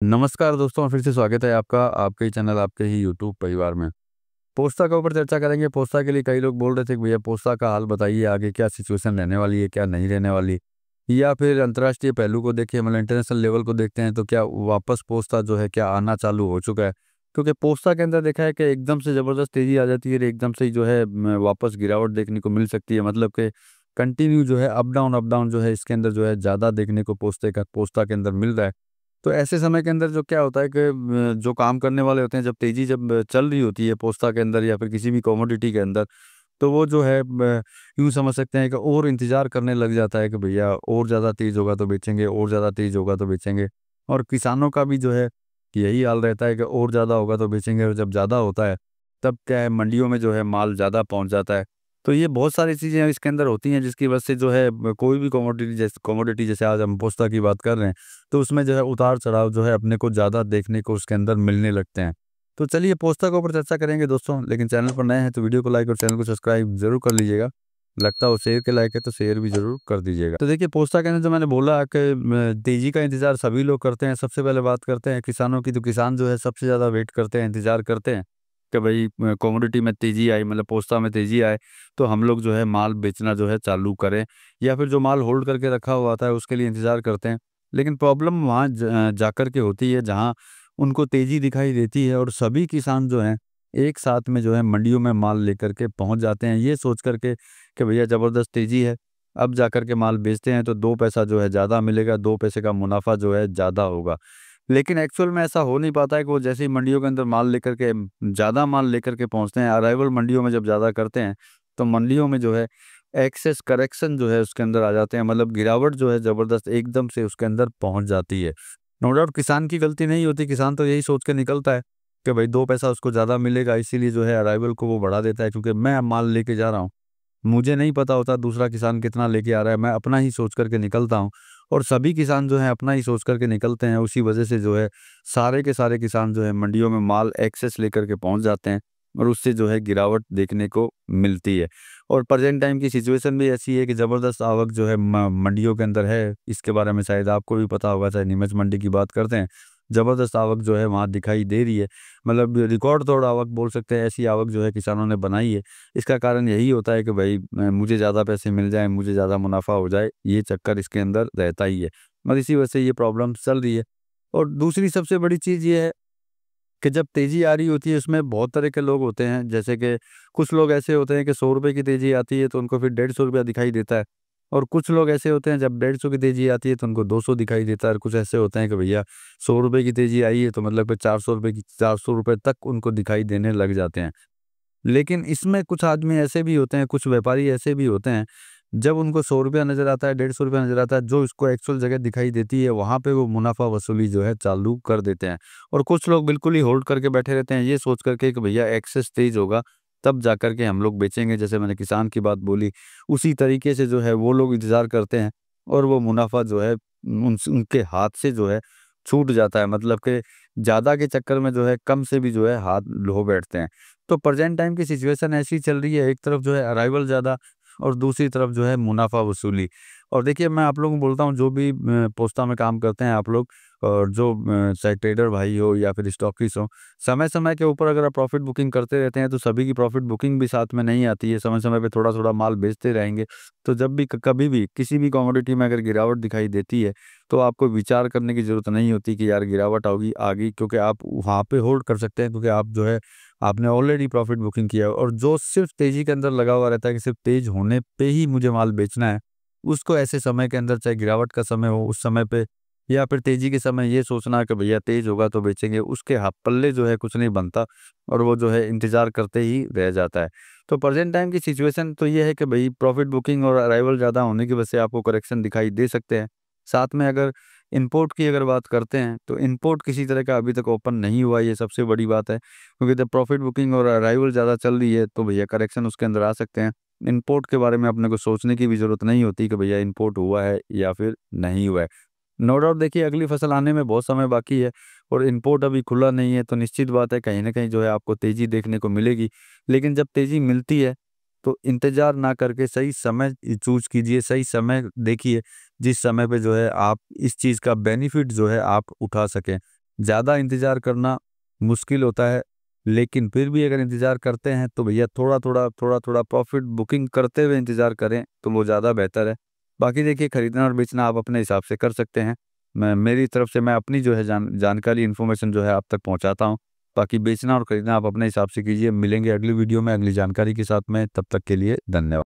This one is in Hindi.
नमस्कार दोस्तों, फिर से स्वागत है आपका आपके ही चैनल, आपके ही यूट्यूब परिवार में। पोस्ता के ऊपर चर्चा करेंगे। पोस्ता के लिए कई लोग बोल रहे थे कि भैया पोस्ता का हाल बताइए, आगे क्या सिचुएशन रहने वाली है, क्या नहीं रहने वाली। या फिर अंतर्राष्ट्रीय पहलू को देखिए, मतलब इंटरनेशनल लेवल को देखते हैं तो क्या वापस पोस्ता जो है क्या आना चालू हो चुका है। क्योंकि पोस्ता के अंदर देखा है कि एकदम से ज़बरदस्त तेज़ी आ जाती है और एकदम से ही जो है वापस गिरावट देखने को मिल सकती है। मतलब कि कंटिन्यू जो है अप डाउन जो है इसके अंदर जो है ज़्यादा देखने को पोस्ता के अंदर मिल रहा है। तो ऐसे समय के अंदर जो क्या होता है कि जो काम करने वाले होते हैं, जब तेज़ी जब चल रही होती है पोस्ता के अंदर या फिर किसी भी कमोडिटी के अंदर, तो वो जो है यूँ समझ सकते हैं कि और इंतज़ार करने लग जाता है कि भैया और ज़्यादा तेज़ होगा तो बेचेंगे, और ज़्यादा तेज़ होगा तो बेचेंगे। और किसानों का भी जो है यही हाल रहता है कि और ज़्यादा होगा तो बेचेंगे, और जब ज़्यादा होता है तब क्या है, मंडियों में जो है माल ज़्यादा पहुँच जाता है। तो ये बहुत सारी चीज़ें इसके अंदर होती हैं जिसकी वजह से जो है कोई भी कमोडिटी जैसे आज हम पोस्ता की बात कर रहे हैं, तो उसमें जो है उतार-चढ़ाव जो है अपने को ज़्यादा देखने को उसके अंदर मिलने लगते हैं। तो चलिए पोस्ता के ऊपर चर्चा करेंगे दोस्तों, लेकिन चैनल पर नए हैं तो वीडियो को लाइक और चैनल को सब्सक्राइब ज़रूर कर लीजिएगा। लगता हो शेयर के लायक है तो शेयर भी ज़रूर कर दीजिएगा। तो देखिए पोस्ता के अंदर जो मैंने बोला कि तेज़ी का इंतज़ार सभी लोग करते हैं। सबसे पहले बात करते हैं किसानों की, तो किसान जो है सबसे ज़्यादा वेट करते हैं, इंतज़ार करते हैं कि भई कमोडिटी में तेज़ी आई, मतलब पोस्ता में तेज़ी आए, तो हम लोग जो है माल बेचना जो है चालू करें, या फिर जो माल होल्ड करके रखा हुआ था उसके लिए इंतज़ार करते हैं। लेकिन प्रॉब्लम वहाँ जाकर के होती है जहाँ उनको तेज़ी दिखाई देती है और सभी किसान जो हैं एक साथ में जो है मंडियों में माल लेकर के पहुँच जाते हैं, ये सोच कर के कि भैया ज़बरदस्त तेज़ी है, अब जाकर के माल बेचते हैं तो 2 पैसा जो है ज़्यादा मिलेगा, 2 पैसे का मुनाफ़ा जो है ज़्यादा होगा। लेकिन एक्चुअल में ऐसा हो नहीं पाता है कि वो जैसे ही मंडियों के अंदर माल लेकर के ज़्यादा माल लेकर के पहुँचते हैं, अराइवल मंडियों में जब ज़्यादा करते हैं, तो मंडियों में जो है एक्सेस करेक्शन जो है उसके अंदर आ जाते हैं, मतलब गिरावट जो है ज़बरदस्त एकदम से उसके अंदर पहुँच जाती है। नो डाउट किसान की गलती नहीं होती, किसान तो यही सोच के निकलता है कि भाई 2 पैसा उसको ज़्यादा मिलेगा, इसीलिए जो है अराइवल को वो बढ़ा देता है, क्योंकि मैं अब माल लेके जा रहा हूँ। मुझे नहीं पता होता दूसरा किसान कितना लेके आ रहा है, मैं अपना ही सोच कर के निकलता हूँ और सभी किसान जो हैं अपना ही सोच कर के निकलते हैं। उसी वजह से जो है सारे के सारे किसान जो है मंडियों में माल एक्सेस लेकर के पहुँच जाते हैं और उससे जो है गिरावट देखने को मिलती है। और प्रेज़ेंट टाइम की सिचुएशन भी ऐसी है कि ज़बरदस्त आवक जो है म मंडियों के अंदर है। इसके बारे में शायद आपको भी पता होगा, चाहे नीमच मंडी की बात करते हैं, ज़बरदस्त आवक जो है वहाँ दिखाई दे रही है। मतलब रिकॉर्ड तोड़ आवक बोल सकते हैं, ऐसी आवक जो है किसानों ने बनाई है। इसका कारण यही होता है कि भई मुझे ज़्यादा पैसे मिल जाएँ, मुझे ज़्यादा मुनाफ़ा हो जाए, ये चक्कर इसके अंदर रहता ही है और इसी वजह से ये प्रॉब्लम चल रही है। और दूसरी सबसे बड़ी चीज़ ये है कि जब तेज़ी आ रही होती है उसमें बहुत तरह के लोग होते हैं, जैसे कि कुछ लोग ऐसे होते हैं कि ₹100 की तेज़ी आती है तो उनको फिर ₹150 दिखाई देता है, और कुछ लोग ऐसे होते हैं जब 150 की तेज़ी आती है तो उनको 200 दिखाई देता है, और कुछ ऐसे होते हैं कि भैया ₹100 की तेज़ी आई है तो मतलब फिर ₹400 तक उनको दिखाई देने लग जाते हैं। लेकिन इसमें कुछ आदमी ऐसे भी होते हैं, कुछ व्यापारी ऐसे भी होते हैं, जब उनको ₹100 नज़र आता है, ₹150 नज़र आता है, जो इसको एक्चुअल जगह दिखाई देती है, वहाँ पे वो मुनाफ़ा वसूली जो है चालू कर देते हैं। और कुछ लोग बिल्कुल ही होल्ड करके बैठे रहते हैं, ये सोच कर के कि भैया एक्सेस तेज़ होगा, तब जाकर के हम लोग बेचेंगे। जैसे मैंने किसान की बात बोली, उसी तरीके से जो है वो लोग इंतज़ार करते हैं और वो मुनाफ़ा जो है उनके हाथ से जो है छूट जाता है। मतलब कि ज़्यादा के चक्कर में जो है कम से भी जो है हाथ धो बैठते हैं। तो प्रेज़ेंट टाइम की सिचुएशन ऐसी चल रही है, एक तरफ जो है अराइवल ज़्यादा और दूसरी तरफ जो है मुनाफ़ा वसूली। और देखिए मैं आप लोगों को बोलता हूँ, जो भी पोस्टा में काम करते हैं आप लोग, और जो चाहे ट्रेडर भाई हो या फिर स्टॉकिस्ट हो, समय-समय के ऊपर अगर आप प्रॉफ़िट बुकिंग करते रहते हैं तो सभी की प्रॉफ़िट बुकिंग भी साथ में नहीं आती है। समय-समय पे थोड़ा-थोड़ा माल बेचते रहेंगे, तो जब भी कभी भी किसी भी कमोडिटी में अगर गिरावट दिखाई देती है, तो आपको विचार करने की ज़रूरत नहीं होती कि यार गिरावट होगी आगे, क्योंकि आप वहाँ पे होल्ड कर सकते हैं, क्योंकि आप जो है आपने ऑलरेडी प्रॉफ़िट बुकिंग किया है। और जो सिर्फ़ तेज़ी के अंदर लगा हुआ रहता है कि सिर्फ़ तेज़ होने पे ही मुझे माल बेचना है, उसको ऐसे समय के अंदर, चाहे गिरावट का समय हो उस समय पे या फिर तेज़ी के समय, ये सोचना कि भैया तेज़ होगा तो बेचेंगे, उसके पल्ले जो है कुछ नहीं बनता और वो जो है इंतज़ार करते ही रह जाता है। तो प्रेज़ेंट टाइम की सिचुएशन तो ये है कि भई प्रॉफ़िट बुकिंग और अराइवल ज़्यादा होने की वजह से आपको करेक्शन दिखाई दे सकते हैं। साथ में अगर इम्पोर्ट की अगर बात करते हैं, तो इम्पोर्ट किसी तरह का अभी तक ओपन नहीं हुआ, ये सबसे बड़ी बात है। क्योंकि जब प्रॉफ़िट बुकिंग और अराइवल ज़्यादा चल रही है, तो भैया करेक्शन उसके अंदर आ सकते हैं। इम्पोर्ट के बारे में अपने को सोचने की भी ज़रूरत नहीं होती कि भैया इम्पोर्ट हुआ है या फिर नहीं हुआ है। नो डाउट देखिए अगली फसल आने में बहुत समय बाकी है और इम्पोर्ट अभी खुला नहीं है, तो निश्चित बात है कहीं न कहीं जो है आपको तेज़ी देखने को मिलेगी। लेकिन जब तेज़ी मिलती है, तो इंतज़ार ना करके सही समय चूज़ कीजिए, सही समय देखिए, जिस समय पे जो है आप इस चीज़ का बेनिफिट जो है आप उठा सकें। ज़्यादा इंतज़ार करना मुश्किल होता है, लेकिन फिर भी अगर इंतज़ार करते हैं तो भैया थोड़ा-थोड़ा प्रॉफ़िट बुकिंग करते हुए इंतज़ार करें तो वो ज़्यादा बेहतर है। बाकी देखिए, खरीदना और बेचना आप अपने हिसाब से कर सकते हैं। मैं मेरी तरफ से मैं अपनी जो है जानकारी इन्फॉर्मेशन जो है आप तक पहुँचाता हूँ। बाकी बेचना और खरीदना आप अपने हिसाब से कीजिए। मिलेंगे अगली वीडियो में अगली जानकारी के साथ में, तब तक के लिए धन्यवाद।